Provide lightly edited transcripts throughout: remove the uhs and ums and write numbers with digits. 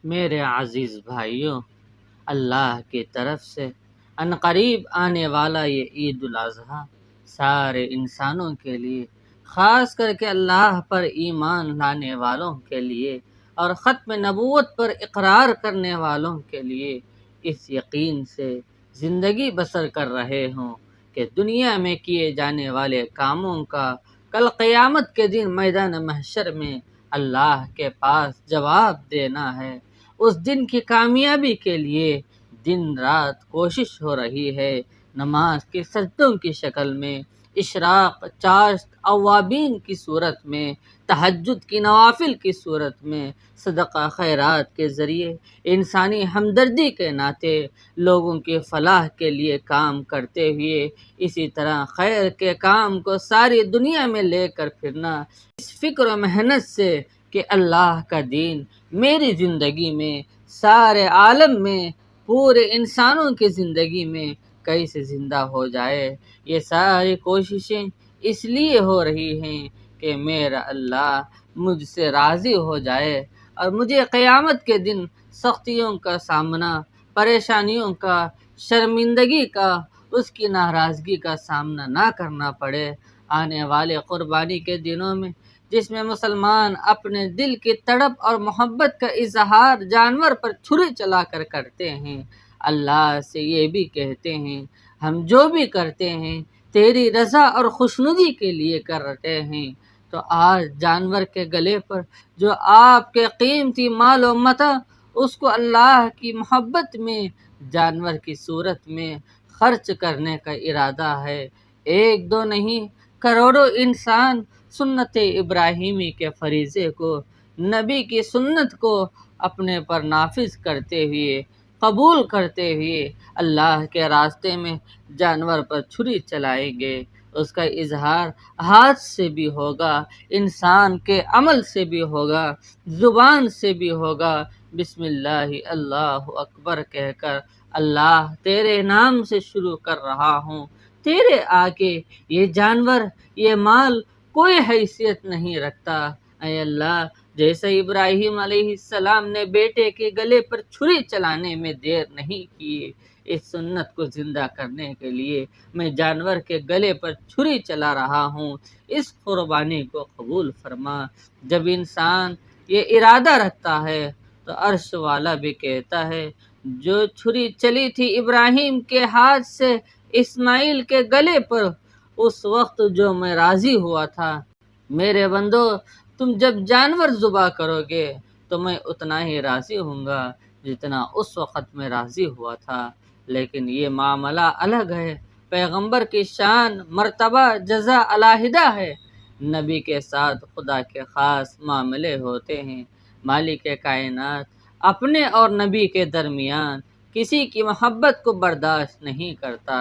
میرے عزیز بھائیوں، اللہ کی طرف سے عنقریب آنے والا یہ عید الاضحیٰ سارے انسانوں کے لیے، خاص کر کے اللہ پر ایمان لانے والوں کے لیے اور ختم نبوت پر اقرار کرنے والوں کے لیے اس یقین سے زندگی بسر کر رہے ہوں کہ دنیا میں کیے جانے والے کاموں کا کل قیامت کے دن میدان محشر میں اللہ کے پاس جواب دینا ہے۔ اس دن کی کامیابی کے لیے دن رات کوشش ہو رہی ہے۔ نماز کے سجدوں کی شکل میں، اشراق، چاشت، اوابین کی صورت میں، تہجد کی نوافل کی صورت میں، صدقہ خیرات کے ذریعے، انسانی ہمدردی کے ناطے لوگوں کی فلاح کے لیے کام کرتے ہوئے، اسی طرح خیر کے کام کو ساری دنیا میں لے کر پھرنا، اس فکر و محنت سے کہ اللہ کا دین میری زندگی میں، سارے عالم میں، پورے انسانوں کی زندگی میں کیسے زندہ ہو جائے۔ یہ ساری کوششیں اس لیے ہو رہی ہیں کہ میرا اللہ مجھ سے راضی ہو جائے اور مجھے قیامت کے دن سختیوں کا سامنا، پریشانیوں کا، شرمندگی کا، اس کی ناراضگی کا سامنا نہ کرنا پڑے۔ آنے والے قربانی کے دنوں میں، جس میں مسلمان اپنے دل کی تڑپ اور محبت کا اظہار جانور پر چھری چلا کر کرتے ہیں، اللہ سے یہ بھی کہتے ہیں ہم جو بھی کرتے ہیں تیری رضا اور خوشنودی کے لیے کرتے ہیں۔ تو آج جانور کے گلے پر جو آپ کے قیمتی مال و متاع، اس کو اللہ کی محبت میں جانور کی صورت میں خرچ کرنے کا ارادہ ہے۔ ایک دو نہیں، کروڑوں انسان سنت ابراہیمی کے فریضے کو، نبی کی سنت کو اپنے پر نافذ کرتے ہوئے، قبول کرتے ہوئے اللہ کے راستے میں جانور پر چھری چلائیں گے۔ اس کا اظہار ہاتھ سے بھی ہوگا، انسان کے عمل سے بھی ہوگا، زبان سے بھی ہوگا۔ بسم اللہ اللہ اکبر کہہ کر اللہ تیرے نام سے شروع کر رہا ہوں، تیرے آگے یہ جانور، یہ مال کوئی حیثیت نہیں رکھتا۔ اے اللہ، جیسے ابراہیم علیہ السلام نے بیٹے کے گلے پر چھری چلانے میں دیر نہیں کی، اس سنت کو زندہ کرنے کے لیے میں جانور کے گلے پر چھری چلا رہا ہوں، اس قربانی کو قبول فرما۔ جب انسان یہ ارادہ رکھتا ہے تو عرش والا بھی کہتا ہے جو چھری چلی تھی ابراہیم کے ہاتھ سے اسماعیل کے گلے پر، اس وقت جو میں راضی ہوا تھا، میرے بندو تم جب جانور ذبح کرو گے تو میں اتنا ہی راضی ہوں گا جتنا اس وقت میں راضی ہوا تھا۔ لیکن یہ معاملہ الگ ہے، پیغمبر کی شان، مرتبہ، جزا علیحدہ ہے۔ نبی کے ساتھ خدا کے خاص معاملے ہوتے ہیں۔ مالک کائنات اپنے اور نبی کے درمیان کسی کی محبت کو برداشت نہیں کرتا۔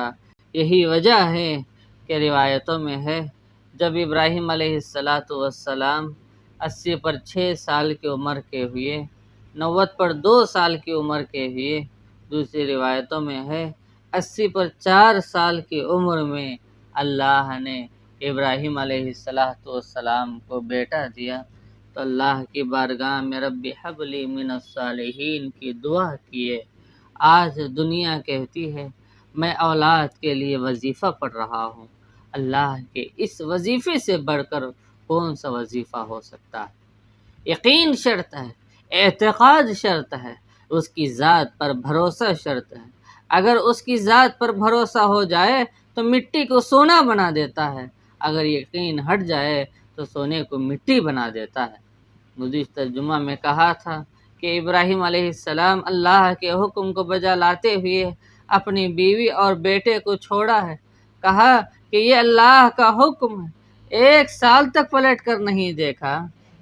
یہی وجہ ہے کہ روایتوں میں ہے جب ابراہیم علیہ السلام 80 پر 6 سال کی عمر کے ہوئے، 90 پر 2 سال کی عمر کے ہوئے، دوسری روایتوں میں ہے 80 پر 4 سال کی عمر میں اللہ نے ابراہیم علیہ السلام کو بیٹا دیا، تو اللہ کی بارگاہ میں رب ہب لی من الصالحین کی دعا کیے۔ آج دنیا کہتی ہے میں اولاد کے لیے وظیفہ پڑھ رہا ہوں۔ اللہ کے اس وظیفے سے بڑھ کر کون سا وظیفہ ہو سکتا ہے؟ یقین شرط ہے، اعتقاد شرط ہے، اس کی ذات پر بھروسہ شرط ہے۔ اگر اس کی ذات پر بھروسہ ہو جائے تو مٹی کو سونا بنا دیتا ہے، اگر یقین ہٹ جائے تو سونے کو مٹی بنا دیتا ہے۔ گزشتہ جمعہ میں کہا تھا کہ ابراہیم علیہ السلام اللہ کے حکم کو بجا لاتے ہوئے اپنی بیوی اور بیٹے کو چھوڑا ہے۔ کہا کہ یہ اللہ کا حکم ہے۔ 1 سال تک پلٹ کر نہیں دیکھا،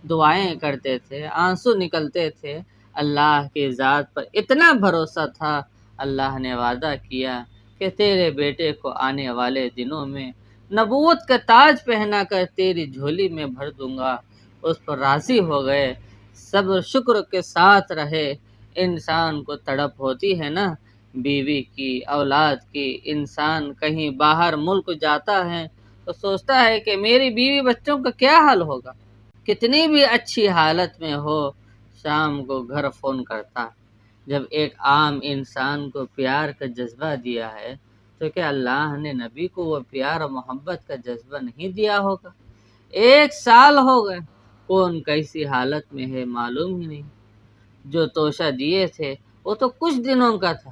دعائیں کرتے تھے، آنسو نکلتے تھے، اللہ کی ذات پر اتنا بھروسہ تھا۔ اللہ نے وعدہ کیا کہ تیرے بیٹے کو آنے والے دنوں میں نبوت کا تاج پہنا کر تیری جھولی میں بھر دوں گا۔ اس پر راضی ہو گئے، صبر شکر کے ساتھ رہے۔ انسان کو تڑپ ہوتی ہے نا، بیوی کی، اولاد کی۔ انسان کہیں باہر ملک جاتا ہے تو سوچتا ہے کہ میری بیوی بچوں کا کیا حال ہوگا۔ کتنی بھی اچھی حالت میں ہو، شام کو گھر فون کرتا۔ جب ایک عام انسان کو پیار کا جذبہ دیا ہے تو کیا اللہ نے نبی کو وہ پیار اور محبت کا جذبہ نہیں دیا ہوگا؟ 1 سال ہو گئے، کون کیسی حالت میں ہے معلوم ہی نہیں۔ جو توشہ دیے تھے وہ تو کچھ دنوں کا تھا۔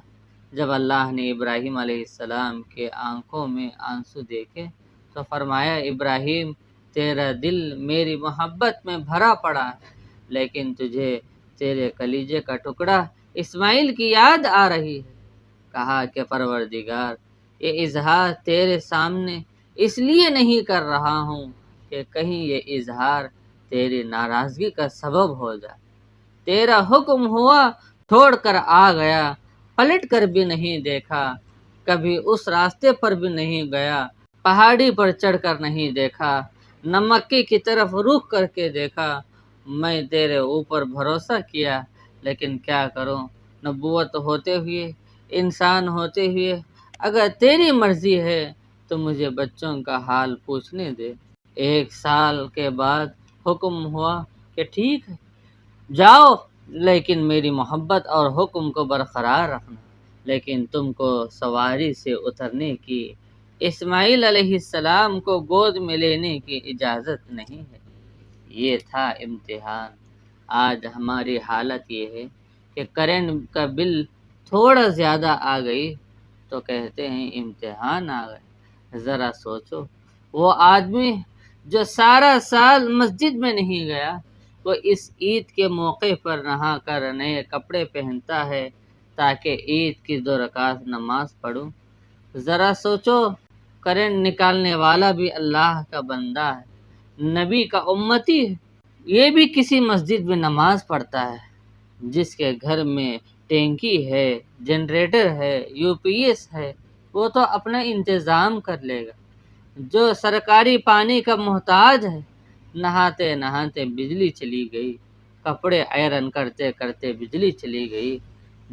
جب اللہ نے ابراہیم علیہ السلام کے آنکھوں میں آنسو دیکھے تو فرمایا، ابراہیم تیرا دل میری محبت میں بھرا پڑا ہے، لیکن تجھے تیرے کلیجے کا ٹکڑا اسماعیل کی یاد آ رہی ہے۔ کہا کہ پروردگار، یہ اظہار تیرے سامنے اس لیے نہیں کر رہا ہوں کہ کہیں یہ اظہار تیری ناراضگی کا سبب ہو جائے۔ تیرا حکم ہوا، چھوڑ کر آ گیا، پلٹ کر بھی نہیں دیکھا، کبھی اس راستے پر بھی نہیں گیا، پہاڑی پر چڑھ کر نہیں دیکھا، نہ مکے کی طرف رخ کر کے دیکھا۔ میں تیرے اوپر بھروسہ کیا، لیکن کیا کروں، نبوت ہوتے ہوئے، انسان ہوتے ہوئے، اگر تیری مرضی ہے تو مجھے بچوں کا حال پوچھنے دے۔ 1 سال کے بعد حکم ہوا کہ ٹھیک ہے، جاؤ، لیکن میری محبت اور حکم کو برقرار رکھنا۔ لیکن تم کو سواری سے اترنے کی، اسماعیل علیہ السلام کو گود میں لینے کی اجازت نہیں ہے۔ یہ تھا امتحان۔ آج ہماری حالت یہ ہے کہ کرنٹ کا بل تھوڑا زیادہ آ گئی تو کہتے ہیں امتحان آ گئے۔ ذرا سوچو، وہ آدمی جو سارا سال مسجد میں نہیں گیا، وہ اس عید کے موقع پر نہا کر نئے کپڑے پہنتا ہے تاکہ عید کی 2 رکعت نماز پڑھوں۔ ذرا سوچو، کرنٹ نکالنے والا بھی اللہ کا بندہ ہے، نبی کا امتی ہے، یہ بھی کسی مسجد میں نماز پڑھتا ہے۔ جس کے گھر میں ٹینکی ہے، جنریٹر ہے، یو پی ایس ہے، وہ تو اپنا انتظام کر لے گا۔ جو سرکاری پانی کا محتاج ہے، نہاتے نہاتے بجلی چلی گئی، کپڑے آئرن کرتے کرتے بجلی چلی گئی۔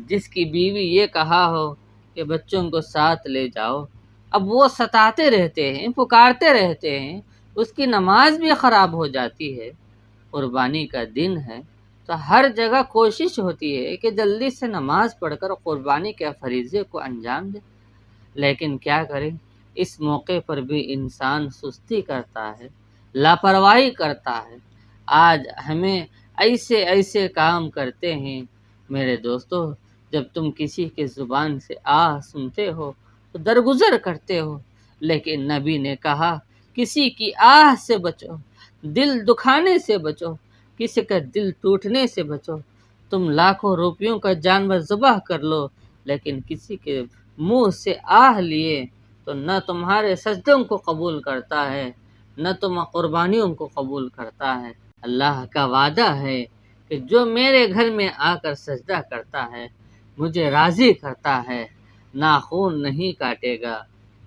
جس کی بیوی یہ کہا ہو کہ بچوں کو ساتھ لے جاؤ، اب وہ ستاتے رہتے ہیں، پکارتے رہتے ہیں، اس کی نماز بھی خراب ہو جاتی ہے۔ قربانی کا دن ہے تو ہر جگہ کوشش ہوتی ہے کہ جلدی سے نماز پڑھ کر قربانی کے فریضے کو انجام دے، لیکن کیا کریں، اس موقع پر بھی انسان سستی کرتا ہے، لاپرواہی کرتا ہے۔ آج ہمیں ایسے ایسے کام کرتے ہیں۔ میرے دوستو، جب تم کسی کے زبان سے سنتے ہو تو درگزر کرتے ہو، لیکن نبی نے کہا کسی کی سے بچو، دل دکھانے سے بچو، کسی کا دل ٹوٹنے سے بچو۔ تم لاکھوں روپیوں کا جانور ذبح کر لو، لیکن کسی کے منہ سے لیے تو نہ تمہارے سجدوں کو قبول کرتا ہے، نہ تم قربانیوں کو قبول کرتا ہے۔ اللہ کا وعدہ ہے کہ جو میرے گھر میں آ کر سجدہ کرتا ہے، مجھے راضی کرتا ہے، ناخن نہیں کاٹے گا،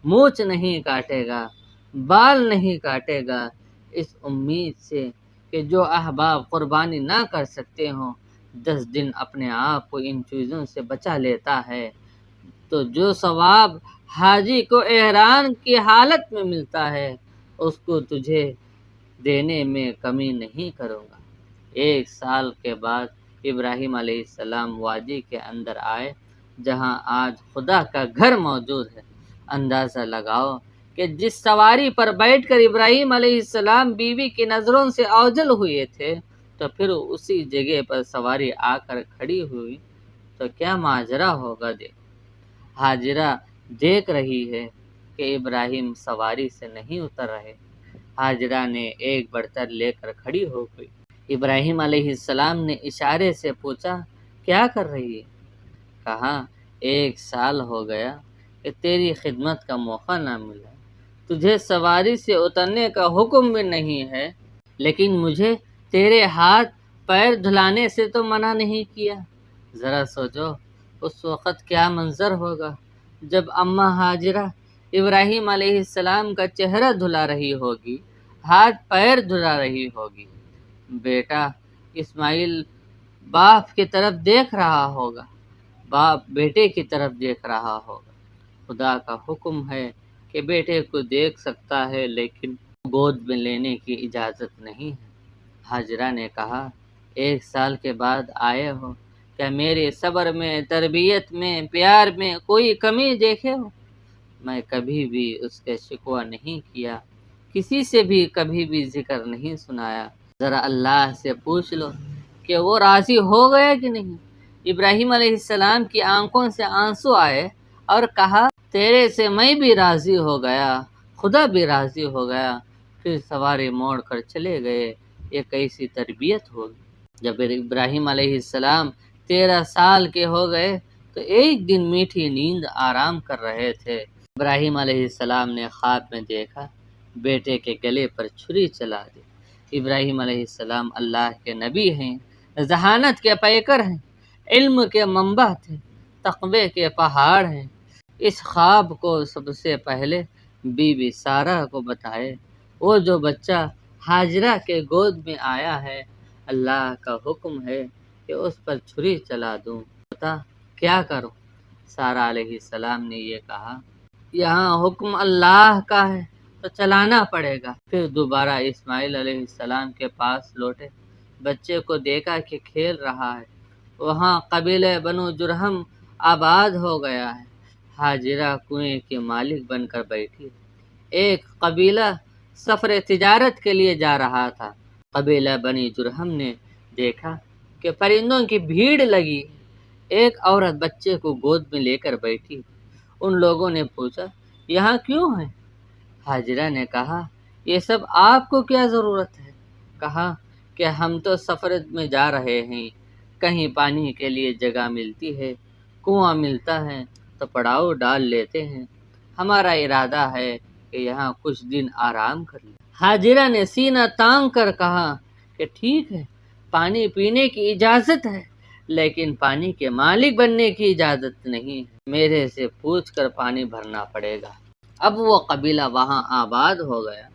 مونچھ نہیں کاٹے گا، بال نہیں کاٹے گا، اس امید سے کہ جو احباب قربانی نہ کر سکتے ہوں 10 دن اپنے آپ کو ان چیزوں سے بچا لیتا ہے، تو جو ثواب حاجی کو احرام کی حالت میں ملتا ہے اس کو تجھے دینے میں کمی نہیں کروں گا۔ 1 سال کے بعد ابراہیم علیہ السلام وادی کے اندر آئے جہاں آج خدا کا گھر موجود ہے۔ اندازہ لگاؤ کہ جس سواری پر بیٹھ کر ابراہیم علیہ السلام بیوی کی نظروں سے اوجھل ہوئے تھے، تو پھر اسی جگہ پر سواری آ کر کھڑی ہوئی تو کیا ماجرا ہوگا۔ ہاجرہ دیکھ رہی ہے کہ ابراہیم سواری سے نہیں اتر رہے۔ ہاجرہ نے ایک برتن لے کر کھڑی ہو گئی۔ ابراہیم علیہ السلام نے اشارے سے پوچھا، کیا کر رہی ہے؟ کہا، 1 سال ہو گیا کہ تیری خدمت کا موقع نہ ملا، تجھے سواری سے اترنے کا حکم بھی نہیں ہے، لیکن مجھے تیرے ہاتھ پیر دھلانے سے تو منع نہیں کیا۔ ذرا سوچو اس وقت کیا منظر ہوگا جب اماں ہاجرہ ابراہیم علیہ السلام کا چہرہ دھلا رہی ہوگی، ہاتھ پیر دھلا رہی ہوگی۔ بیٹا اسماعیل باپ کی طرف دیکھ رہا ہوگا، باپ بیٹے کی طرف دیکھ رہا ہوگا۔ خدا کا حکم ہے کہ بیٹے کو دیکھ سکتا ہے لیکن گود میں لینے کی اجازت نہیں ہے۔ ہاجرہ نے کہا، 1 سال کے بعد آئے ہو، کیا میرے صبر میں، تربیت میں، پیار میں کوئی کمی دیکھے ہو؟ میں کبھی بھی اس کے شکوہ نہیں کیا، کسی سے بھی کبھی بھی ذکر نہیں سنایا۔ ذرا اللہ سے پوچھ لو کہ وہ راضی ہو گیا کہ نہیں۔ ابراہیم علیہ السلام کی آنکھوں سے آنسو آئے اور کہا، تیرے سے میں بھی راضی ہو گیا، خدا بھی راضی ہو گیا۔ پھر سواری موڑ کر چلے گئے۔ یہ کیسی تربیت ہوگی؟ جب ابراہیم علیہ السلام 13 سال کے ہو گئے تو ایک دن میٹھی نیند آرام کر رہے تھے۔ ابراہیم علیہ السلام نے خواب میں دیکھا بیٹے کے گلے پر چھری چلا دی۔ ابراہیم علیہ السلام اللہ کے نبی ہیں، ذہانت کے پیکر ہیں، علم کے منبع تھے، تقوی کے پہاڑ ہیں۔ اس خواب کو سب سے پہلے بی بی سارہ کو بتائے۔ وہ جو بچہ ہاجرہ کے گود میں آیا ہے، اللہ کا حکم ہے کہ اس پر چھری چلا دوں، بتا کیا کروں؟ سارہ علیہ السلام نے یہ کہا، یہاں حکم اللہ کا ہے تو چلانا پڑے گا۔ پھر دوبارہ اسماعیل علیہ السلام کے پاس لوٹے، بچے کو دیکھا کہ کھیل رہا ہے۔ وہاں قبیلہ بنو جرہم آباد ہو گیا ہے۔ ہاجرہ کنویں کی مالک بن کر بیٹھی۔ ایک قبیلہ سفر تجارت کے لیے جا رہا تھا۔ قبیلہ بنی جرہم نے دیکھا کہ پرندوں کی بھیڑ لگی، ایک عورت بچے کو گود میں لے کر بیٹھی۔ ان لوگوں نے پوچھا، یہاں کیوں ہیں؟ ہاجرہ نے کہا، یہ سب آپ کو کیا ضرورت ہے؟ کہا کہ ہم تو سفر میں جا رہے ہیں، کہیں پانی کے لیے جگہ ملتی ہے، کنواں ملتا ہے تو پڑاؤ ڈال لیتے ہیں، ہمارا ارادہ ہے کہ یہاں کچھ دن آرام کر لیں۔ ہاجرہ نے سینہ تان کر کہا کہ ٹھیک ہے، پانی پینے کی اجازت ہے، لیکن پانی کے مالک بننے کی اجازت نہیں ہے، میرے سے پوچھ کر پانی بھرنا پڑے گا۔ اب وہ قبیلہ وہاں آباد ہو گیا۔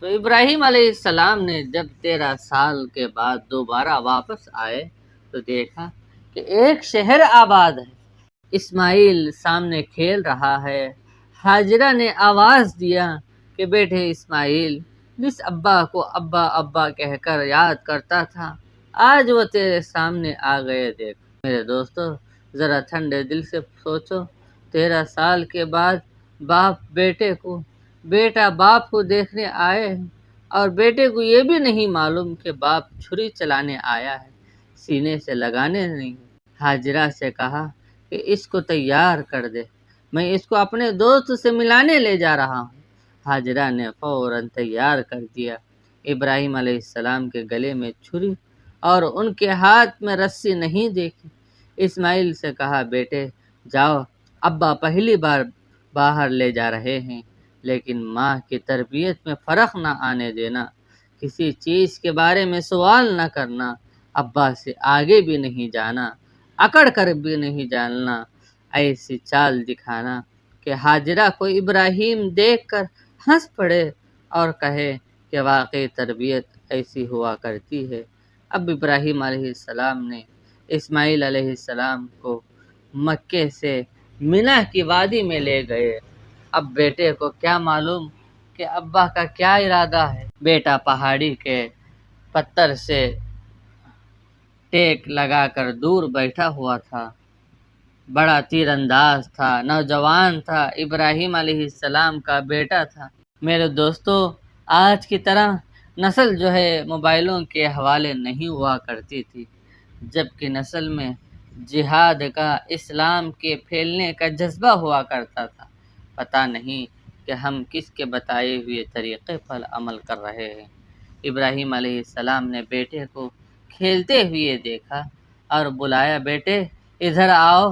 تو ابراہیم علیہ السلام نے جب 13 سال کے بعد دوبارہ واپس آئے تو دیکھا کہ ایک شہر آباد ہے، اسماعیل سامنے کھیل رہا ہے۔ ہاجرہ نے آواز دیا کہ بیٹے اسماعیل، جس ابا کو ابا ابا کہہ کر یاد کرتا تھا، آج وہ تیرے سامنے آ گئے۔ دیکھ میرے دوستو، ذرا ٹھنڈے دل سے سوچو، 13 سال کے بعد باپ بیٹے کو، بیٹا باپ کو دیکھنے آئے ہیں، اور بیٹے کو یہ بھی نہیں معلوم کہ باپ چھری چلانے آیا ہے، سینے سے لگانے نہیں۔ ہاجرہ سے کہا کہ اس کو تیار کر دے، میں اس کو اپنے دوست سے ملانے لے جا رہا ہوں۔ ہاجرہ نے فوراً تیار کر دیا۔ ابراہیم علیہ السلام کے گلے میں چھری اور ان کے ہاتھ میں رسی نہیں دیکھی۔ اسماعیل سے کہا، بیٹے جاؤ، ابا پہلی بار باہر لے جا رہے ہیں، لیکن ماں کی تربیت میں فرق نہ آنے دینا، کسی چیز کے بارے میں سوال نہ کرنا، ابا سے آگے بھی نہیں جانا، اکڑ کر بھی نہیں جاننا، ایسی چال دکھانا کہ ہاجرہ کو ابراہیم دیکھ کر ہنس پڑے اور کہے کہ واقعی تربیت ایسی ہوا کرتی ہے۔ اب ابراہیم علیہ السلام نے اسماعیل علیہ السلام کو مکے سے منی کی وادی میں لے گئے۔ اب بیٹے کو کیا معلوم کہ ابا کا کیا ارادہ ہے۔ بیٹا پہاڑی کے پتھر سے ٹیک لگا کر دور بیٹھا ہوا تھا، بڑا تیر انداز تھا، نوجوان تھا، ابراہیم علیہ السلام کا بیٹا تھا۔ میرے دوستو، آج کی طرح نسل جو ہے موبائلوں کے حوالے نہیں ہوا کرتی تھی، جبکہ نسل میں جہاد کا، اسلام کے پھیلنے کا جذبہ ہوا کرتا تھا۔ پتہ نہیں کہ ہم کس کے بتائے ہوئے طریقے پر عمل کر رہے ہیں۔ ابراہیم علیہ السلام نے بیٹے کو کھیلتے ہوئے دیکھا اور بلایا، بیٹے ادھر آؤ،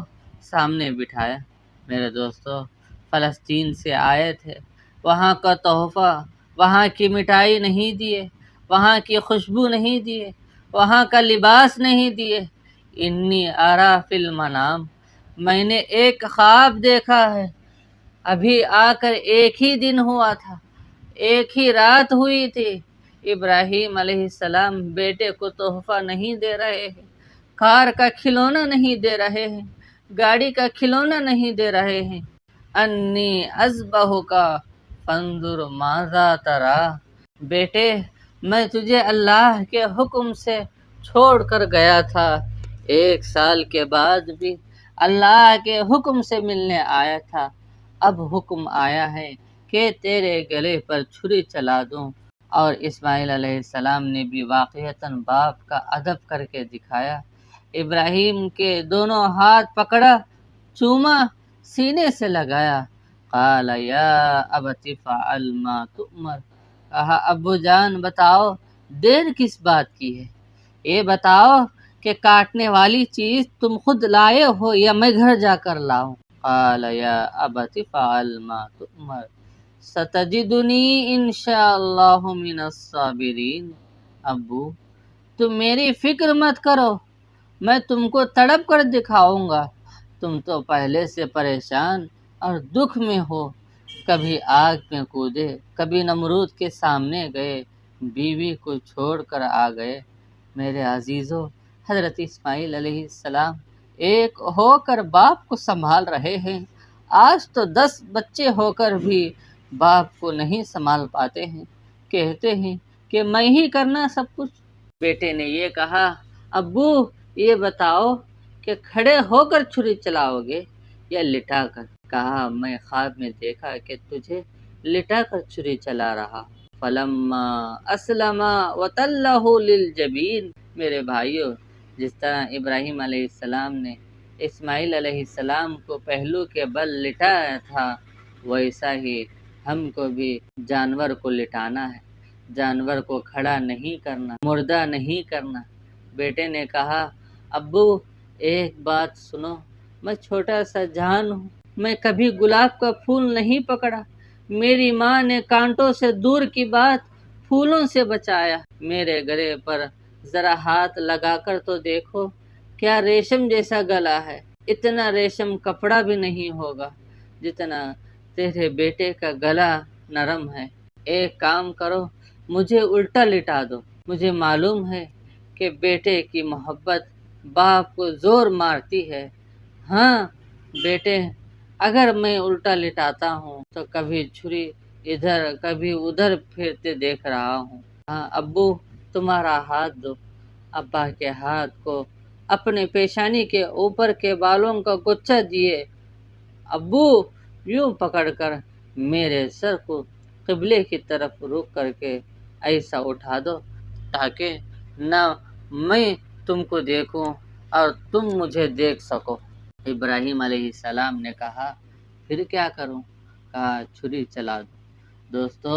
سامنے بٹھایا۔ میرے دوستو، فلسطین سے آئے تھے، وہاں کا تحفہ، وہاں کی مٹھائی نہیں دیے، وہاں کی خوشبو نہیں دیے، وہاں کا لباس نہیں دیے۔ انی ارا فی المنام، میں نے ایک خواب دیکھا ہے، ابھی آ کر ایک ہی دن ہوا تھا، ایک ہی رات ہوئی تھی۔ ابراہیم علیہ السلام بیٹے کو تحفہ نہیں دے رہے ہیں، کار کا کھلونا نہیں دے رہے ہیں، گاڑی کا کھلونا نہیں دے رہے ہیں۔ انی اذبحک فانظر ماذا تری، بیٹے میں تجھے اللہ کے حکم سے چھوڑ کر گیا تھا، 1 سال کے بعد بھی اللہ کے حکم سے ملنے آیا تھا، اب حکم آیا ہے کہ تیرے گلے پر چھری چلا دوں۔ اور اسماعیل علیہ السلام نے بھی واقعتاً باپ کا ادب کر کے دکھایا۔ ابراہیم کے دونوں ہاتھ پکڑا، چوما، سینے سے لگایا۔ قال یا ابت فعل ما تؤمر، کہا ابو جان بتاؤ دیر کس بات کی ہے، یہ بتاؤ کہ کاٹنے والی چیز تم خود لائے ہو یا میں گھر جا کر لاؤں؟ قال یا ابت فعل ما تؤمر ستجدنی انشاء اللہ من الصابرین۔ ابو تم میری فکر مت کرو، میں تم کو تڑپ کر دکھاؤں گا، تم تو پہلے سے پریشان اور دکھ میں ہو، کبھی آگ میں کودے، کبھی نمرود کے سامنے گئے، بیوی کو چھوڑ کر آ گئے۔ میرے عزیزو، حضرت اسماعیل علیہ السلام ایک ہو کر باپ کو سنبھال رہے ہیں، آج تو 10 بچے ہو کر بھی باپ کو نہیں سنبھال پاتے ہیں، کہتے ہیں کہ میں ہی کرنا سب کچھ۔ بیٹے نے یہ کہا، ابو یہ بتاؤ کہ کھڑے ہو کر چھری چلاؤ گے یا لٹا کر؟ کہا میں خواب میں دیکھا کہ تجھے لٹا کر چھری چلا رہا۔ فلما اسلم وتلہ للجبین۔ میرے بھائیو، جس طرح ابراہیم علیہ السلام نے اسماعیل علیہ السلام کو پہلو کے بل لٹایا تھا، ویسا ہی ہم کو بھی جانور کو لٹانا ہے، جانور کو کھڑا نہیں کرنا، مردہ نہیں کرنا۔ بیٹے نے کہا، ابو ایک بات سنو، میں چھوٹا سا جان ہوں، میں کبھی گلاب کا پھول نہیں پکڑا، میری ماں نے کانٹوں سے دور کی بات پھولوں سے بچایا۔ میرے گلے پر ذرا ہاتھ لگا کر تو دیکھو، کیا ریشم جیسا گلا ہے، اتنا ریشم کپڑا بھی نہیں ہوگا جتنا تیرے بیٹے کا گلا نرم ہے۔ ایک کام کرو، مجھے الٹا لٹا دو، مجھے معلوم ہے کہ بیٹے کی محبت باپ کو زور مارتی ہے۔ ہاں بیٹے، اگر میں الٹا لٹاتا ہوں تو کبھی چھری ادھر کبھی ادھر پھرتے دیکھ رہا ہوں۔ ہاں ابو تمہارا ہاتھ دو۔ ابا کے ہاتھ کو اپنے پیشانی کے اوپر کے بالوں کا گچھا دیے، ابو یوں پکڑ کر میرے سر کو قبلے کی طرف رخ کر کے ایسا اٹھا دو تاکہ نہ میں تم کو دیکھوں اور تم مجھے دیکھ سکو۔ ابراہیم علیہ السلام نے کہا، پھر کیا کروں؟ کہا چھری چلا دو۔ دوستو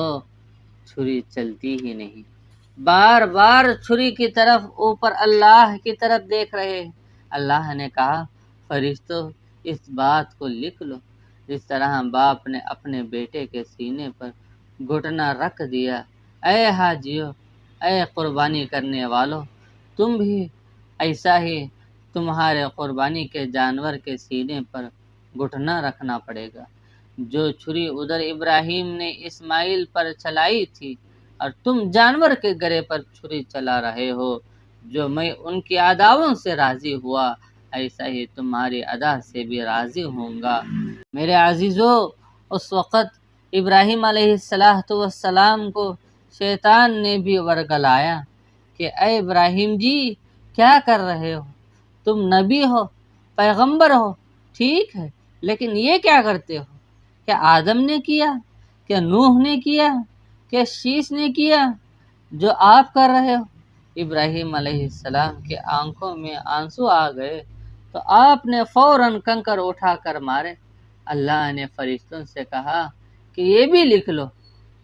چھری چلتی ہی نہیں، بار بار چھری کی طرف، اوپر اللہ کی طرف دیکھ رہے ہیں۔ اللہ نے کہا، فرشتوں اس بات کو لکھ لو۔ جس طرح باپ نے اپنے بیٹے کے سینے پر گھٹنا رکھ دیا، اے حاجیو، اے قربانی کرنے والو، تم بھی ایسا ہی تمہارے قربانی کے جانور کے سینے پر گھٹنا رکھنا پڑے گا۔ جو چھری ادھر ابراہیم نے اسماعیل پر چلائی تھی اور تم جانور کے گرے پر چھری چلا رہے ہو، جو میں ان کی اداؤں سے راضی ہوا، ایسا ہی تمہاری ادا سے بھی راضی ہوں گا۔ میرے عزیزو، اس وقت ابراہیم علیہ السلام کو شیطان نے بھی ورگلایا کہ اے ابراہیم جی کیا کر رہے ہو؟ تم نبی ہو، پیغمبر ہو، ٹھیک ہے، لیکن یہ کیا کرتے ہو؟ کیا آدم نے کیا؟ کیا نوح نے کیا؟ کیا شیش نے کیا جو آپ کر رہے ہو؟ ابراہیم علیہ السلام کے آنکھوں میں آنسو آ گئے تو آپ نے فوراً کنکر اٹھا کر مارے۔ اللہ نے فرشتوں سے کہا کہ یہ بھی لکھ لو۔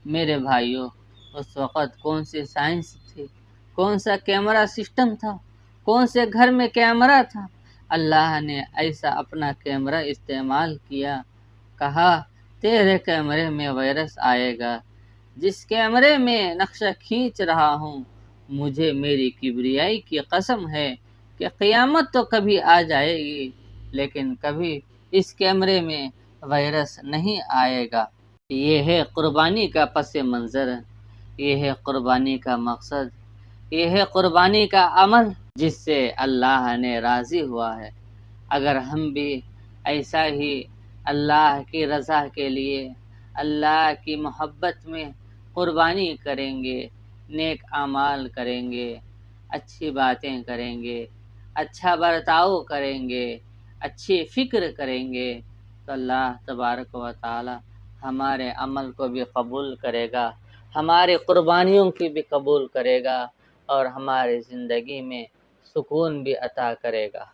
میرے بھائیوں، اس وقت کون سی سائنس تھی، کون سا کیمرہ سسٹم تھا، کون سے گھر میں کیمرہ تھا؟ اللہ نے ایسا اپنا کیمرہ استعمال کیا، کہا تیرے کیمرے میں وائرس آئے گا، جس کیمرے میں نقشہ کھینچ رہا ہوں، مجھے میری کبریائی کی قسم ہے کہ قیامت تو کبھی آ جائے گی لیکن کبھی اس کیمرے میں وائرس نہیں آئے گا۔ یہ ہے قربانی کا پس منظر، یہ ہے قربانی کا مقصد، یہ ہے قربانی کا عمل جس سے اللہ نے راضی ہوا ہے۔ اگر ہم بھی ایسا ہی اللہ کی رضا کے لیے، اللہ کی محبت میں قربانی کریں گے، نیک اعمال کریں گے، اچھی باتیں کریں گے، اچھا برتاؤ کریں گے، اچھی فکر کریں گے تو اللہ تبارک و تعالی ہمارے عمل کو بھی قبول کرے گا، ہمارے قربانیوں کی بھی قبول کرے گا اور ہماری زندگی میں سکون بھی عطا کرے گا۔